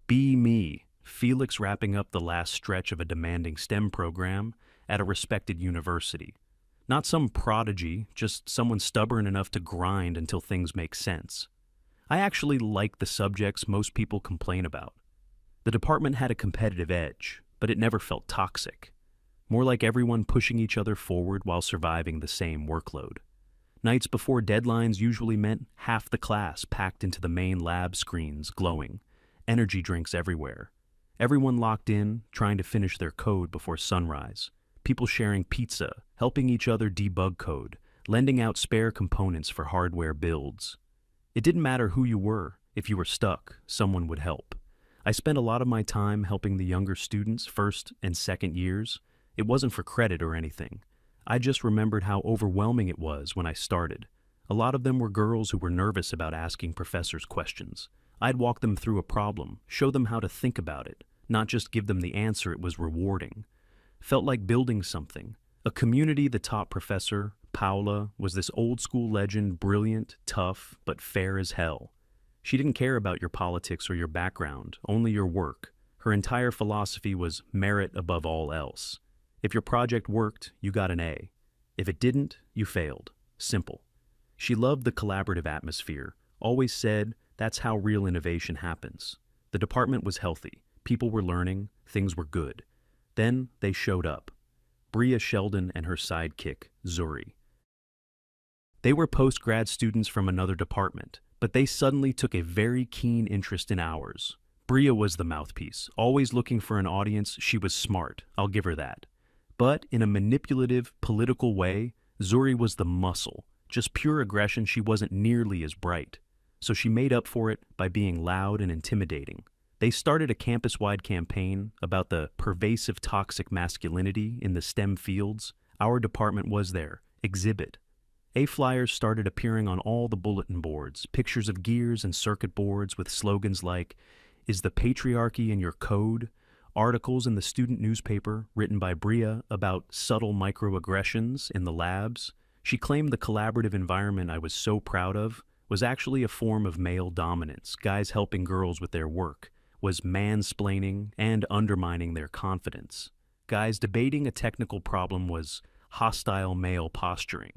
Be me, Felix wrapping up the last stretch of a demanding STEM program at a respected university. Not some prodigy, just someone stubborn enough to grind until things make sense. I actually like the subjects most people complain about. The department had a competitive edge, but it never felt toxic. More like everyone pushing each other forward while surviving the same workload. Nights before deadlines usually meant half the class packed into the main lab screens glowing, energy drinks everywhere. Everyone locked in, trying to finish their code before sunrise. People sharing pizza, helping each other debug code, lending out spare components for hardware builds. It didn't matter who you were. If you were stuck, someone would help. I spent a lot of my time helping the younger students first and second years. It wasn't for credit or anything. I just remembered how overwhelming it was when I started. A lot of them were girls who were nervous about asking professors questions. I'd walk them through a problem, show them how to think about it, not just give them the answer. It was rewarding. Felt like building something. A community. The top professor, Paula, was this old school legend, brilliant, tough, but fair as hell. She didn't care about your politics or your background, only your work. Her entire philosophy was merit above all else. If your project worked, you got an A. If it didn't, you failed. Simple. She loved the collaborative atmosphere, always said that's how real innovation happens. The department was healthy. People were learning, things were good. Then they showed up. Bria Sheldon and her sidekick, Zuri. They were post-grad students from another department, but they suddenly took a very keen interest in ours. Bria was the mouthpiece, always looking for an audience. She was smart, I'll give her that. But in a manipulative, political way, Zuri was the muscle. Just pure aggression. She wasn't nearly as bright. So she made up for it by being loud and intimidating. They started a campus-wide campaign about the pervasive toxic masculinity in the STEM fields. Our department was their exhibit. Flyers started appearing on all the bulletin boards, pictures of gears and circuit boards with slogans like, "Is the patriarchy in your code?" Articles in the student newspaper written by Bria about subtle microaggressions in the labs. She claimed the collaborative environment I was so proud of was actually a form of male dominance, guys helping girls with their work, was mansplaining and undermining their confidence. Guys debating a technical problem was hostile male posturing.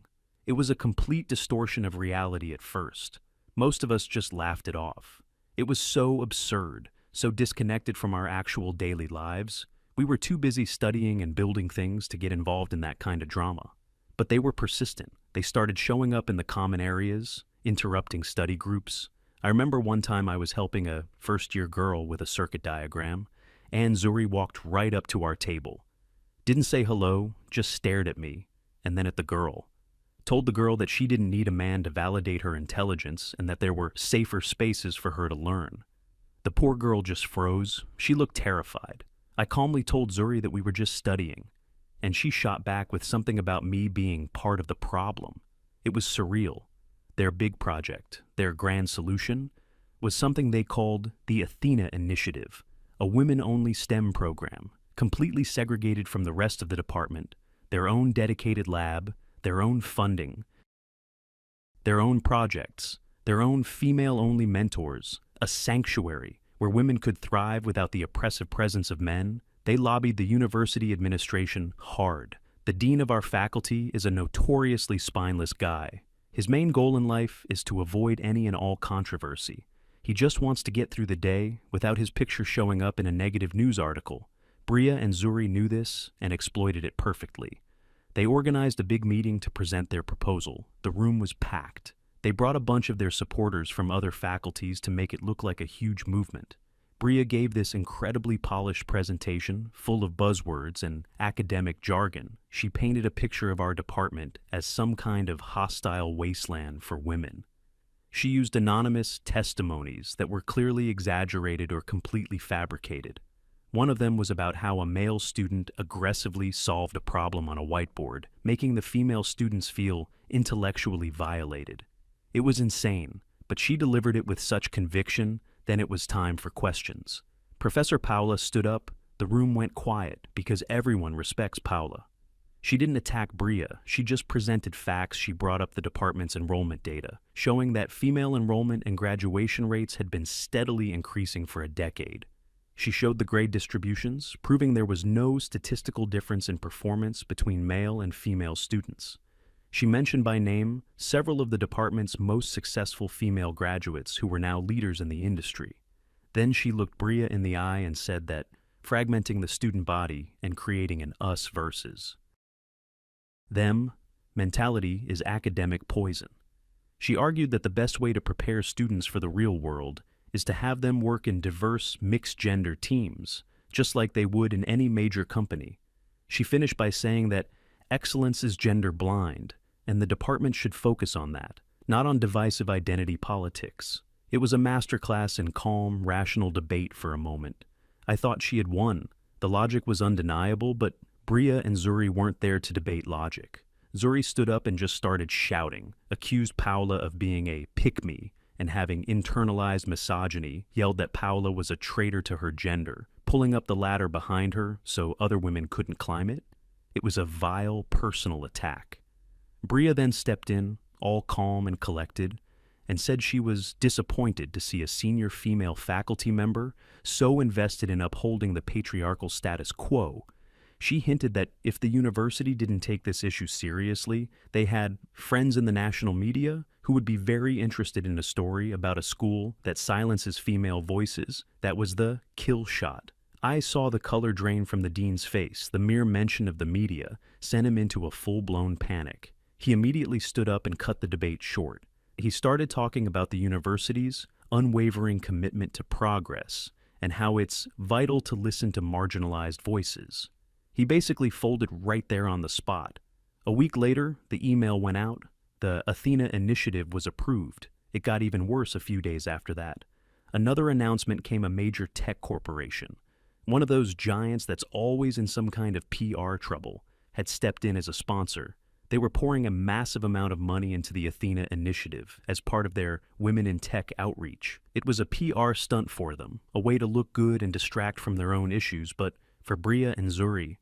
It was a complete distortion of reality at first. Most of us just laughed it off. It was so absurd, so disconnected from our actual daily lives. We were too busy studying and building things to get involved in that kind of drama. But they were persistent. They started showing up in the common areas, interrupting study groups. I remember one time I was helping a first-year girl with a circuit diagram, and Zuri walked right up to our table. Didn't say hello, just stared at me, and then at the girl. Told the girl that she didn't need a man to validate her intelligence and that there were safer spaces for her to learn. The poor girl just froze. She looked terrified. I calmly told Zuri that we were just studying, and she shot back with something about me being part of the problem. It was surreal. Their big project, their grand solution, was something they called the Athena Initiative, a women-only STEM program, completely segregated from the rest of the department, their own dedicated lab, their own funding, their own projects, their own female-only mentors, a sanctuary where women could thrive without the oppressive presence of men. They lobbied the university administration hard. The dean of our faculty is a notoriously spineless guy. His main goal in life is to avoid any and all controversy. He just wants to get through the day without his picture showing up in a negative news article. Bria and Zuri knew this and exploited it perfectly. They organized a big meeting to present their proposal. The room was packed. They brought a bunch of their supporters from other faculties to make it look like a huge movement. Bria gave this incredibly polished presentation, full of buzzwords and academic jargon. She painted a picture of our department as some kind of hostile wasteland for women. She used anonymous testimonies that were clearly exaggerated or completely fabricated. One of them was about how a male student aggressively solved a problem on a whiteboard, making the female students feel intellectually violated. It was insane, but she delivered it with such conviction. Then it was time for questions. Professor Paula stood up. The room went quiet because everyone respects Paula. She didn't attack Bria. She just presented facts. She brought up the department's enrollment data, showing that female enrollment and graduation rates had been steadily increasing for a decade. She showed the grade distributions, proving there was no statistical difference in performance between male and female students. She mentioned by name several of the department's most successful female graduates who were now leaders in the industry. Then she looked Bria in the eye and said that fragmenting the student body and creating an us versus them mentality is academic poison. She argued that the best way to prepare students for the real world is to have them work in diverse, mixed-gender teams, just like they would in any major company. She finished by saying that excellence is gender-blind, and the department should focus on that, not on divisive identity politics. It was a masterclass in calm, rational debate for a moment. I thought she had won. The logic was undeniable, but Bria and Zuri weren't there to debate logic. Zuri stood up and just started shouting, accused Paula of being a pick-me and having internalized misogyny, yelled that Paula was a traitor to her gender, pulling up the ladder behind her so other women couldn't climb it. It was a vile, personal attack. Bria then stepped in, all calm and collected, and said she was disappointed to see a senior female faculty member so invested in upholding the patriarchal status quo. She hinted that if the university didn't take this issue seriously, they had friends in the national media who would be very interested in a story about a school that silences female voices. That was the kill shot. I saw the color drain from the dean's face. The mere mention of the media sent him into a full-blown panic. He immediately stood up and cut the debate short. He started talking about the university's unwavering commitment to progress and how it's vital to listen to marginalized voices. He basically folded right there on the spot. A week later, the email went out. The Athena initiative was approved. It got even worse a few days after that. Another announcement came a major tech corporation. One of those giants that's always in some kind of PR trouble had stepped in as a sponsor. They were pouring a massive amount of money into the Athena initiative as part of their Women in Tech outreach. It was a PR stunt for them, a way to look good and distract from their own issues, but for Bria and Zuri,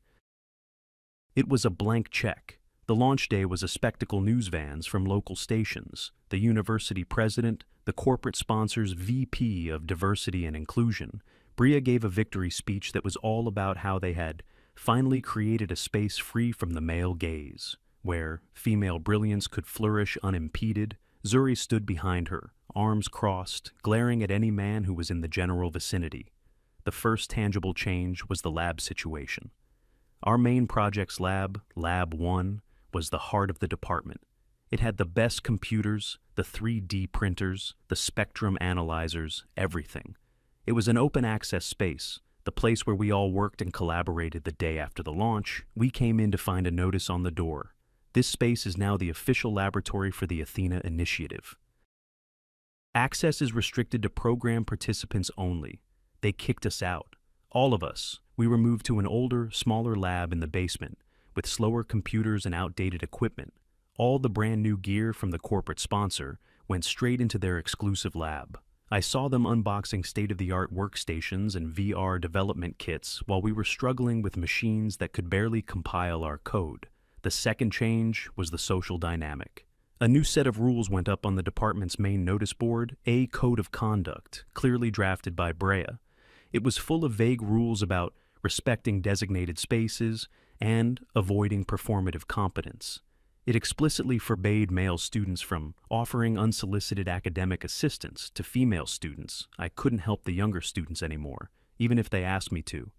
it was a blank check. The launch day was a spectacle news vans from local stations, the university president, the corporate sponsor's VP of Diversity and Inclusion. Bria gave a victory speech that was all about how they had finally created a space free from the male gaze, where female brilliance could flourish unimpeded. Zuri stood behind her, arms crossed, glaring at any man who was in the general vicinity. The first tangible change was the lab situation. Our main project's lab, Lab 1, was the heart of the department. It had the best computers, the 3D printers, the spectrum analyzers, everything. It was an open access space, the place where we all worked and collaborated the day after the launch. We came in to find a notice on the door. This space is now the official laboratory for the Athena initiative. Access is restricted to program participants only. They kicked us out. All of us. We were moved to an older, smaller lab in the basement, with slower computers and outdated equipment. All the brand new gear from the corporate sponsor went straight into their exclusive lab. I saw them unboxing state-of-the-art workstations and VR development kits while we were struggling with machines that could barely compile our code. The second change was the social dynamic. A new set of rules went up on the department's main notice board, a code of conduct, clearly drafted by Brea. It was full of vague rules about respecting designated spaces and avoiding performative competence. It explicitly forbade male students from offering unsolicited academic assistance to female students. I couldn't help the younger students anymore, even if they asked me to.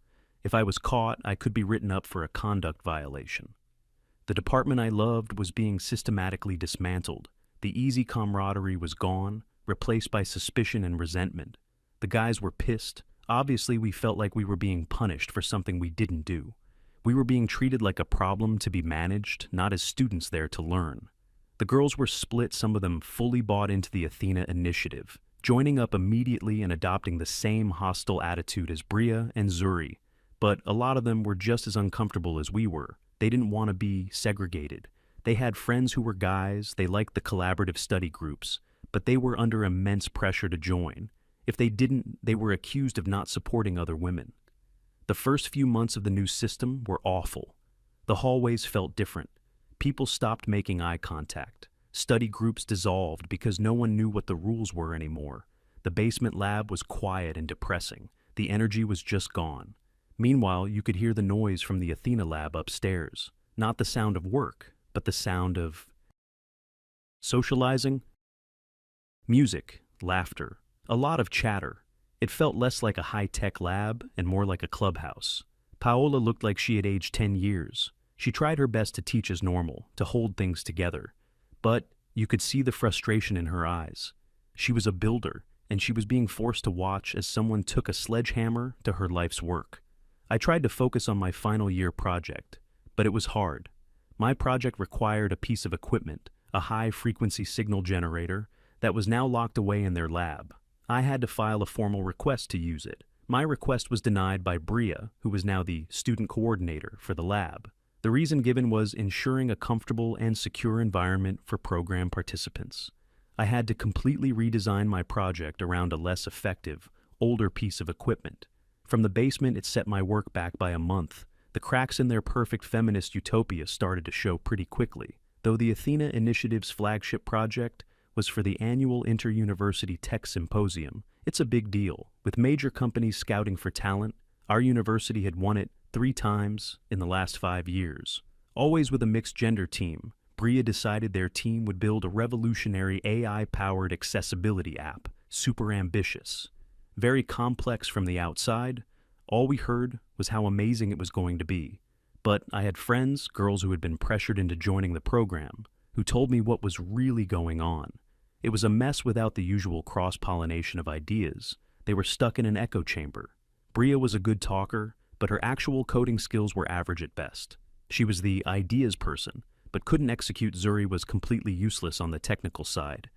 If I was caught, I could be written up for a conduct violation. The department I loved was being systematically dismantled. The easy camaraderie was gone, replaced by suspicion and resentment. The guys were pissed. Obviously, we felt like we were being punished for something we didn't do. We were being treated like a problem to be managed, not as students there to learn. The girls were split, some of them fully bought into the Athena initiative, joining up immediately and adopting the same hostile attitude as Bria and Zuri. But a lot of them were just as uncomfortable as we were. They didn't want to be segregated. They had friends who were guys, they liked the collaborative study groups, but they were under immense pressure to join. If they didn't, they were accused of not supporting other women. The first few months of the new system were awful. The hallways felt different. People stopped making eye contact. Study groups dissolved because no one knew what the rules were anymore. The basement lab was quiet and depressing. The The energy was just gone. Meanwhile, you could hear the noise from the Athena lab upstairs. Not the sound of work, but the sound of socializing, music, laughter, a lot of chatter. It felt less like a high-tech lab and more like a clubhouse. Paola looked like she had aged 10 years. She tried her best to teach as normal, to hold things together. But you could see the frustration in her eyes. She was a builder, and she was being forced to watch as someone took a sledgehammer to her life's work. I tried to focus on my final year project, but it was hard. My project required a piece of equipment, a high-frequency signal generator, that was now locked away in their lab. I had to file a formal request to use it. My request was denied by Bria, who was now the student coordinator for the lab. The reason given was ensuring a comfortable and secure environment for program participants. I had to completely redesign my project around a less effective, older piece of equipment. From the basement, it set my work back by a month. The cracks in their perfect feminist utopia started to show pretty quickly. Though the Athena Initiative's flagship project was for the annual Inter-University Tech Symposium, it's a big deal. With major companies scouting for talent, our university had won it 3 times in the last 5 years. Always with a mixed-gender team, Bria decided their team would build a revolutionary AI-powered accessibility app, super ambitious. Very complex from the outside, all we heard was how amazing it was going to be. But I had friends, girls who had been pressured into joining the program, who told me what was really going on. It was a mess without the usual cross-pollination of ideas. They were stuck in an echo chamber. Bria was a good talker, but her actual coding skills were average at best. She was the ideas person, but couldn't execute. Zuri was completely useless on the technical side.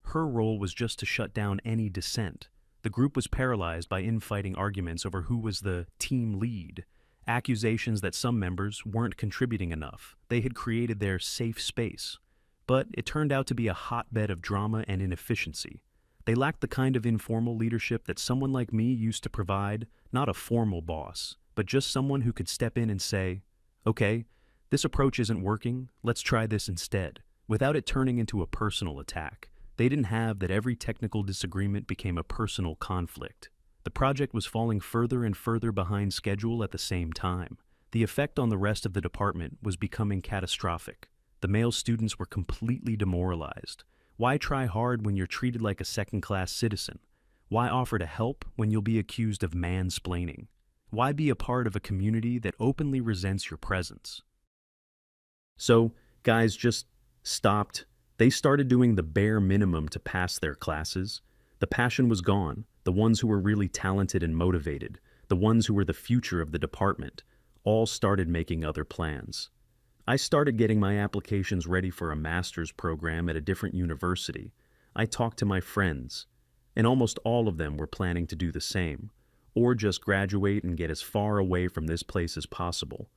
Her role was just to shut down any dissent. The group was paralyzed by infighting arguments over who was the team lead, accusations that some members weren't contributing enough. They had created their safe space. But it turned out to be a hotbed of drama and inefficiency. They lacked the kind of informal leadership that someone like me used to provide, not a formal boss, but just someone who could step in and say, "Okay, this approach isn't working, let's try this instead," without it turning into a personal attack. They didn't have that every technical disagreement became a personal conflict. The project was falling further and further behind schedule at the same time. The effect on the rest of the department was becoming catastrophic. The male students were completely demoralized. Why try hard when you're treated like a second-class citizen? Why offer to help when you'll be accused of mansplaining? Why be a part of a community that openly resents your presence? So, guys just stopped. They started doing the bare minimum to pass their classes. The passion was gone. The ones who were really talented and motivated, the ones who were the future of the department, all started making other plans. I started getting my applications ready for a master's program at a different university. I talked to my friends, and almost all of them were planning to do the same, or just graduate and get as far away from this place as possible.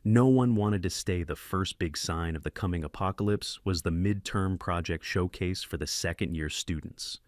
No one wanted to stay. The first big sign of the coming apocalypse was the midterm project showcase for the second-year students.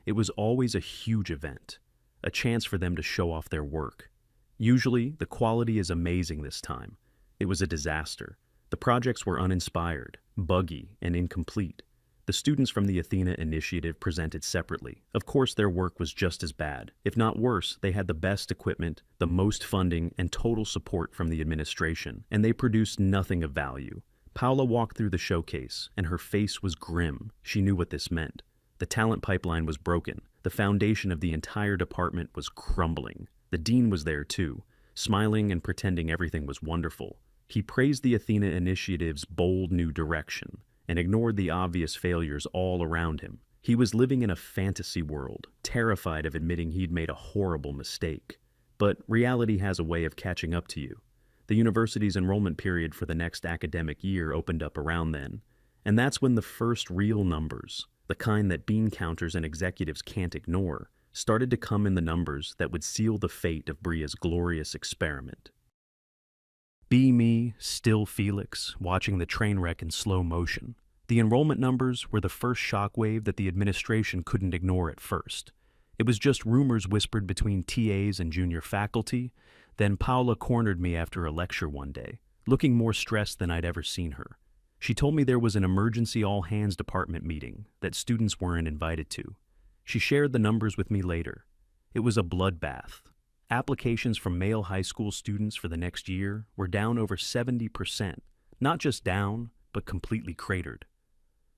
It was always a huge event, a chance for them to show off their work. Usually, the quality is amazing this time. It was a disaster. The projects were uninspired, buggy, and incomplete. The students from the Athena Initiative presented separately. Of course, their work was just as bad. If not worse, they had the best equipment, the most funding, and total support from the administration, and they produced nothing of value. Paula walked through the showcase, and her face was grim. She knew what this meant. The talent pipeline was broken. The foundation of the entire department was crumbling. The dean was there too, smiling and pretending everything was wonderful. He praised the Athena Initiative's bold new direction and ignored the obvious failures all around him. He was living in a fantasy world, terrified of admitting he'd made a horrible mistake. But reality has a way of catching up to you. The university's enrollment period for the next academic year opened up around then, and that's when the first real numbers, the kind that bean counters and executives can't ignore, started to come in. The numbers that would seal the fate of Bria's glorious experiment. Be me, still Felix, watching the train wreck in slow motion. The enrollment numbers were the first shockwave that the administration couldn't ignore at first. It was just rumors whispered between TAs and junior faculty. Then Paula cornered me after a lecture one day, looking more stressed than I'd ever seen her. She told me there was an emergency all-hands department meeting that students weren't invited to. She shared the numbers with me later. It was a bloodbath. Applications from male high school students for the next year were down over 70%, not just down, but completely cratered.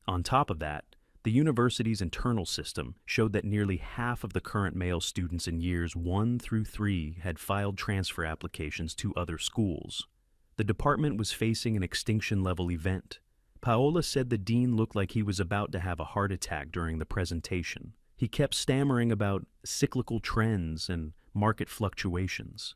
On top of that, the university's internal system showed that nearly half of the current male students in years 1 through 3 had filed transfer applications to other schools. The department was facing an extinction-level event. Paola said the dean looked like he was about to have a heart attack during the presentation. He kept stammering about cyclical trends and market fluctuations.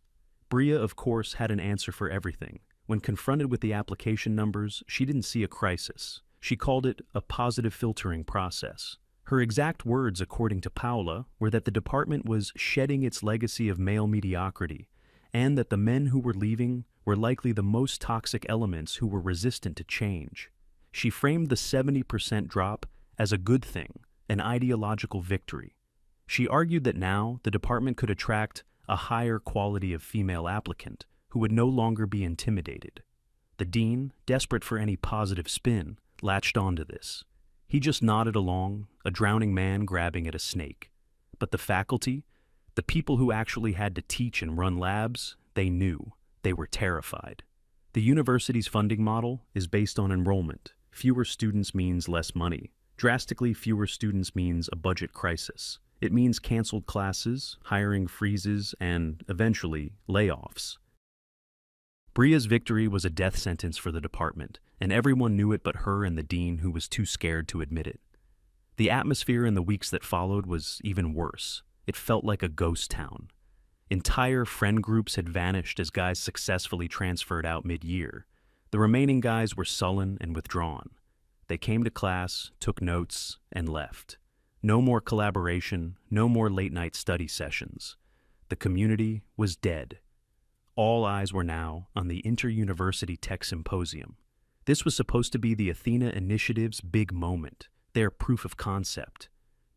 Bria, of course, had an answer for everything. When confronted with the application numbers, she didn't see a crisis. She called it a positive filtering process. Her exact words, according to Paola, were that the department was shedding its legacy of male mediocrity, and that the men who were leaving were likely the most toxic elements who were resistant to change. She framed the 70% drop as a good thing, an ideological victory. She argued that now the department could attract a higher quality of female applicant who would no longer be intimidated. The dean, desperate for any positive spin, latched onto this. He just nodded along, a drowning man grabbing at a snake. But the faculty, the people who actually had to teach and run labs, they knew. They were terrified. The university's funding model is based on enrollment. Fewer students means less money. Drastically fewer students means a budget crisis. It means canceled classes, hiring freezes, and, eventually, layoffs. Bria's victory was a death sentence for the department, and everyone knew it but her and the dean, who was too scared to admit it. The atmosphere in the weeks that followed was even worse. It felt like a ghost town. Entire friend groups had vanished as guys successfully transferred out mid-year. The remaining guys were sullen and withdrawn. They came to class, took notes, and left. No more collaboration, no more late-night study sessions. The community was dead. All eyes were now on the Inter-University Tech Symposium. This was supposed to be the Athena Initiative's big moment, their proof of concept.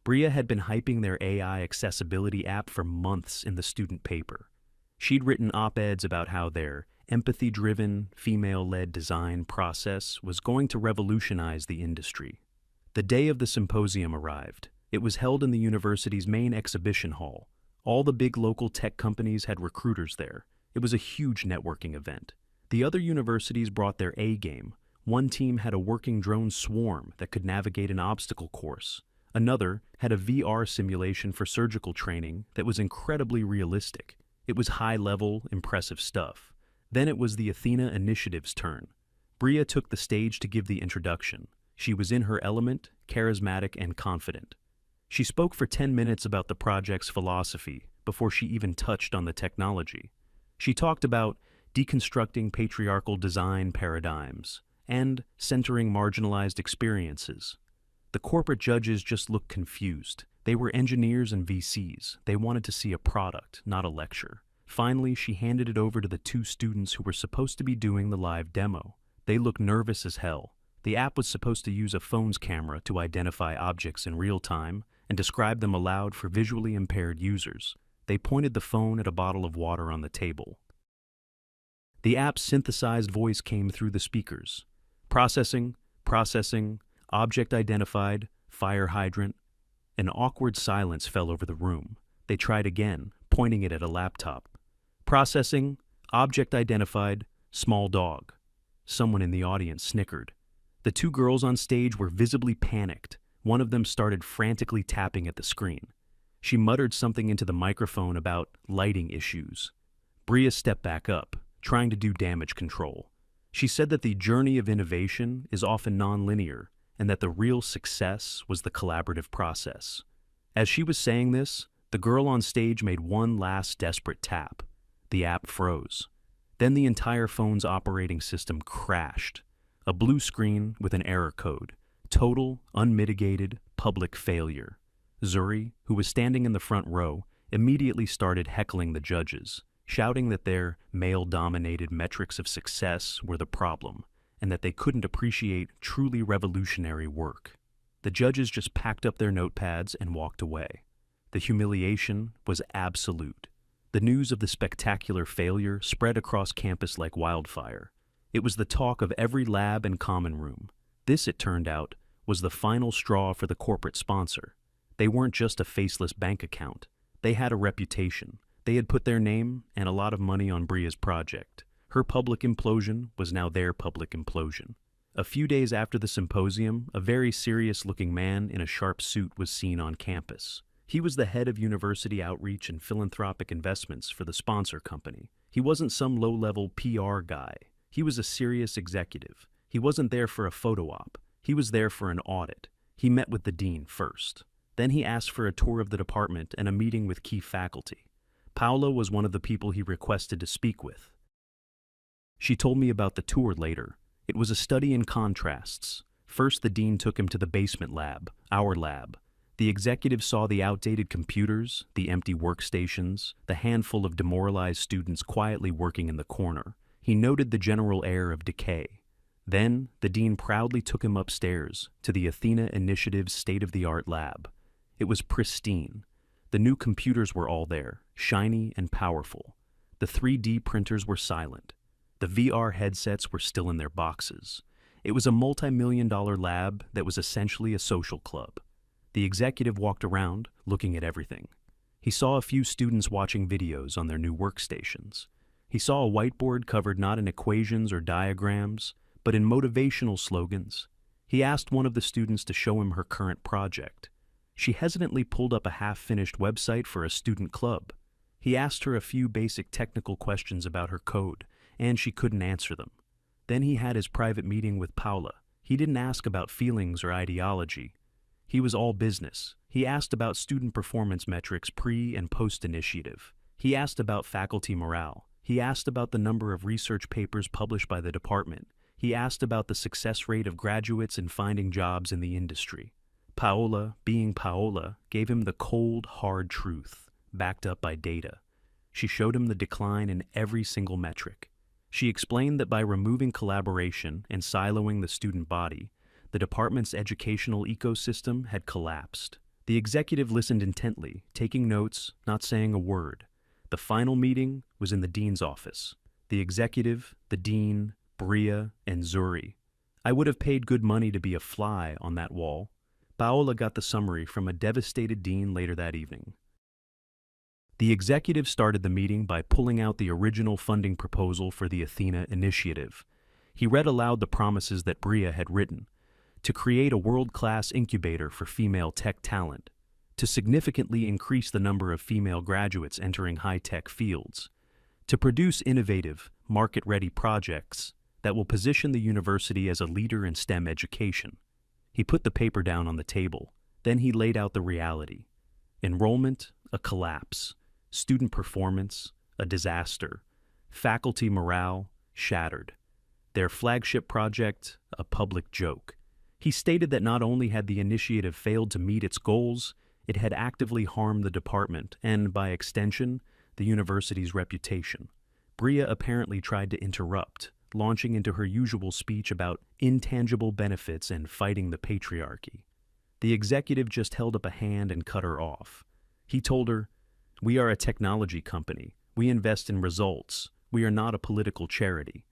Bria had been hyping their AI accessibility app for months in the student paper. She'd written op-eds about how their empathy-driven, female-led design process was going to revolutionize the industry. The day of the symposium arrived. It was held in the university's main exhibition hall. All the big local tech companies had recruiters there. It was a huge networking event. The other universities brought their A game. One team had a working drone swarm that could navigate an obstacle course. Another had a VR simulation for surgical training that was incredibly realistic. It was high-level, impressive stuff. Then it was the Athena Initiative's turn. Bria took the stage to give the introduction. She was in her element, charismatic and confident. She spoke for 10 minutes about the project's philosophy before she even touched on the technology. She talked about deconstructing patriarchal design paradigms and centering marginalized experiences. The corporate judges just looked confused. They were engineers and VCs. They wanted to see a product, not a lecture. Finally, she handed it over to the two students who were supposed to be doing the live demo. They looked nervous as hell. The app was supposed to use a phone's camera to identify objects in real time and describe them aloud for visually impaired users. They pointed the phone at a bottle of water on the table. The app's synthesized voice came through the speakers. Processing, object identified, fire hydrant. An awkward silence fell over the room. They tried again, pointing it at a laptop. Processing, object identified, small dog. Someone in the audience snickered. The two girls on stage were visibly panicked. One of them started frantically tapping at the screen. She muttered something into the microphone about lighting issues. Bria stepped back up, trying to do damage control. She said that the journey of innovation is often non-linear, and that the real success was the collaborative process. As she was saying this, the girl on stage made one last desperate tap. The app froze. Then the entire phone's operating system crashed. A blue screen with an error code. Total, unmitigated, public failure. Zuri, who was standing in the front row, immediately started heckling the judges, shouting that their male-dominated metrics of success were the problem, and that they couldn't appreciate truly revolutionary work. The judges just packed up their notepads and walked away. The humiliation was absolute. The news of the spectacular failure spread across campus like wildfire. It was the talk of every lab and common room. This, it turned out, was the final straw for the corporate sponsor. They weren't just a faceless bank account. They had a reputation. They had put their name and a lot of money on Bria's project. Her public implosion was now their public implosion. A few days after the symposium, a very serious-looking man in a sharp suit was seen on campus. He was the head of university outreach and philanthropic investments for the sponsor company. He wasn't some low-level PR guy. He was a serious executive. He wasn't there for a photo op. He was there for an audit. He met with the dean first. Then he asked for a tour of the department and a meeting with key faculty. Paula was one of the people he requested to speak with. She told me about the tour later. It was a study in contrasts. First, the dean took him to the basement lab, our lab. The executive saw the outdated computers, the empty workstations, the handful of demoralized students quietly working in the corner. He noted the general air of decay. Then, the dean proudly took him upstairs to the Athena Initiative's state-of-the-art lab. It was pristine. The new computers were all there, shiny and powerful. The 3D printers were silent. The VR headsets were still in their boxes. It was a multi-million-dollar lab that was essentially a social club. The executive walked around, looking at everything. He saw a few students watching videos on their new workstations. He saw a whiteboard covered not in equations or diagrams, but in motivational slogans. He asked one of the students to show him her current project. She hesitantly pulled up a half-finished website for a student club. He asked her a few basic technical questions about her code, and she couldn't answer them. Then he had his private meeting with Paula. He didn't ask about feelings or ideology. He was all business. He asked about student performance metrics pre- and post-initiative. He asked about faculty morale. He asked about the number of research papers published by the department. He asked about the success rate of graduates in finding jobs in the industry. Paola, being Paola, gave him the cold, hard truth, backed up by data. She showed him the decline in every single metric. She explained that by removing collaboration and siloing the student body, the department's educational ecosystem had collapsed. The executive listened intently, taking notes, not saying a word. The final meeting was in the dean's office. The executive, the dean, Bria, and Zuri. I would have paid good money to be a fly on that wall. Paola got the summary from a devastated dean later that evening. The executive started the meeting by pulling out the original funding proposal for the Athena Initiative. He read aloud the promises that Bria had written: to create a world-class incubator for female tech talent, to significantly increase the number of female graduates entering high-tech fields, to produce innovative, market-ready projects that will position the university as a leader in STEM education. He put the paper down on the table. Then he laid out the reality. Enrollment, a collapse. Student performance, a disaster. Faculty morale, shattered. Their flagship project, a public joke. He stated that not only had the initiative failed to meet its goals, it had actively harmed the department and, by extension, the university's reputation. Bria apparently tried to interrupt, launching into her usual speech about intangible benefits and fighting the patriarchy. The executive just held up a hand and cut her off. He told her, "We are a technology company. We invest in results. We are not a political charity."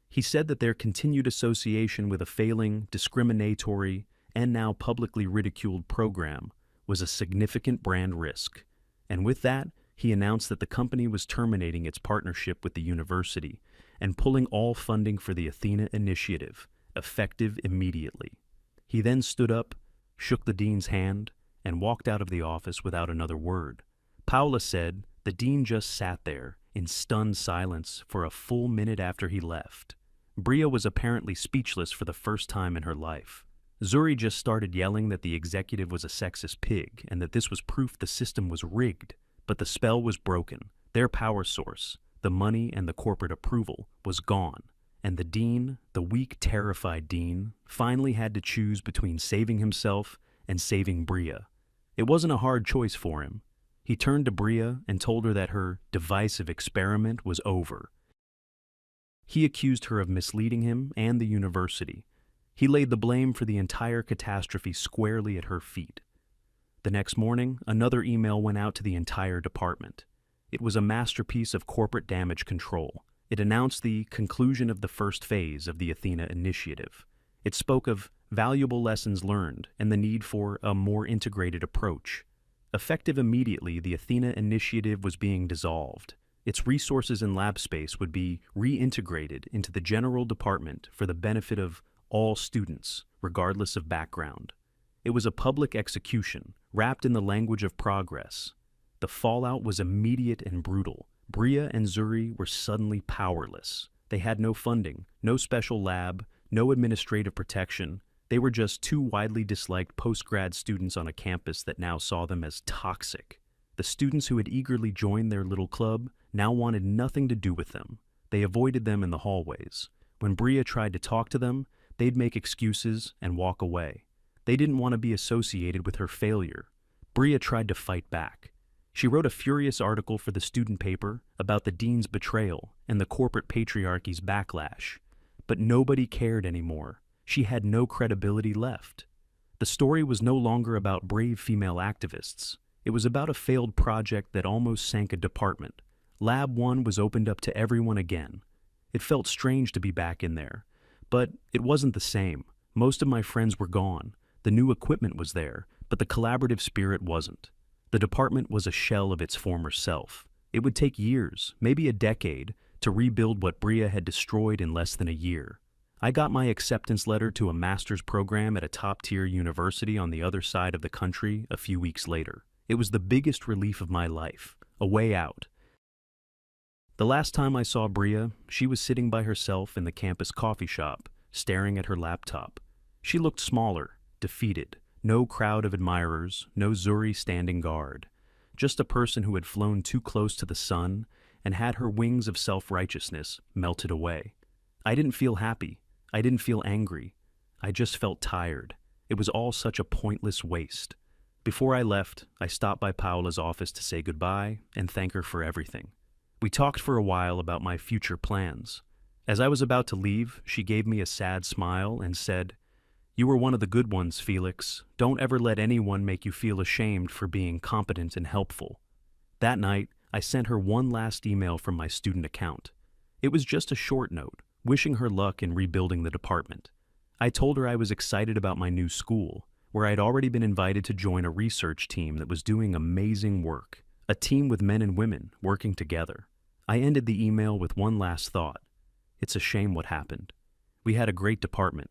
He said that their continued association with a failing, discriminatory, and now publicly ridiculed program was a significant brand risk. And with that, he announced that the company was terminating its partnership with the university and pulling all funding for the Athena Initiative, effective immediately. He then stood up, shook the dean's hand, and walked out of the office without another word. Paula said the dean just sat there in stunned silence for a full minute after he left. Bria was apparently speechless for the first time in her life. Zuri just started yelling that the executive was a sexist pig and that this was proof the system was rigged. But the spell was broken. Their power source, the money and the corporate approval, was gone. And the dean, the weak, terrified dean, finally had to choose between saving himself and saving Bria. It wasn't a hard choice for him. He turned to Bria and told her that her divisive experiment was over. He accused her of misleading him and the university. He laid the blame for the entire catastrophe squarely at her feet. The next morning, another email went out to the entire department. It was a masterpiece of corporate damage control. It announced the conclusion of the first phase of the Athena Initiative. It spoke of valuable lessons learned and the need for a more integrated approach. Effective immediately, the Athena initiative was being dissolved. Its resources and lab space would be reintegrated into the general department for the benefit of all students, regardless of background. It was a public execution, wrapped in the language of progress. The fallout was immediate and brutal. Bria and Zuri were suddenly powerless. They had no funding, no special lab, no administrative protection. They were just two widely disliked post-grad students on a campus that now saw them as toxic. The students who had eagerly joined their little club now wanted nothing to do with them. They avoided them in the hallways. When Bria tried to talk to them, they'd make excuses and walk away. They didn't want to be associated with her failure. Bria tried to fight back. She wrote a furious article for the student paper about the dean's betrayal and the corporate patriarchy's backlash. But nobody cared anymore. She had no credibility left. The story was no longer about brave female activists. It was about a failed project that almost sank a department. Lab 1 was opened up to everyone again. It felt strange to be back in there. But it wasn't the same. Most of my friends were gone. The new equipment was there, but the collaborative spirit wasn't. The department was a shell of its former self. It would take years, maybe a decade, to rebuild what Bria had destroyed in less than a year. I got my acceptance letter to a master's program at a top-tier university on the other side of the country a few weeks later. It was the biggest relief of my life, a way out. The last time I saw Bria, she was sitting by herself in the campus coffee shop, staring at her laptop. She looked smaller, defeated. No crowd of admirers, no Zuri standing guard. Just a person who had flown too close to the sun and had her wings of self-righteousness melted away. I didn't feel happy. I didn't feel angry. I just felt tired. It was all such a pointless waste. Before I left, I stopped by Paola's office to say goodbye and thank her for everything. We talked for a while about my future plans. As I was about to leave, she gave me a sad smile and said, "You were one of the good ones, Felix. Don't ever let anyone make you feel ashamed for being competent and helpful." That night, I sent her one last email from my student account. It was just a short note, wishing her luck in rebuilding the department. I told her I was excited about my new school, where I'd already been invited to join a research team that was doing amazing work, a team with men and women working together. I ended the email with one last thought. It's a shame what happened. We had a great department.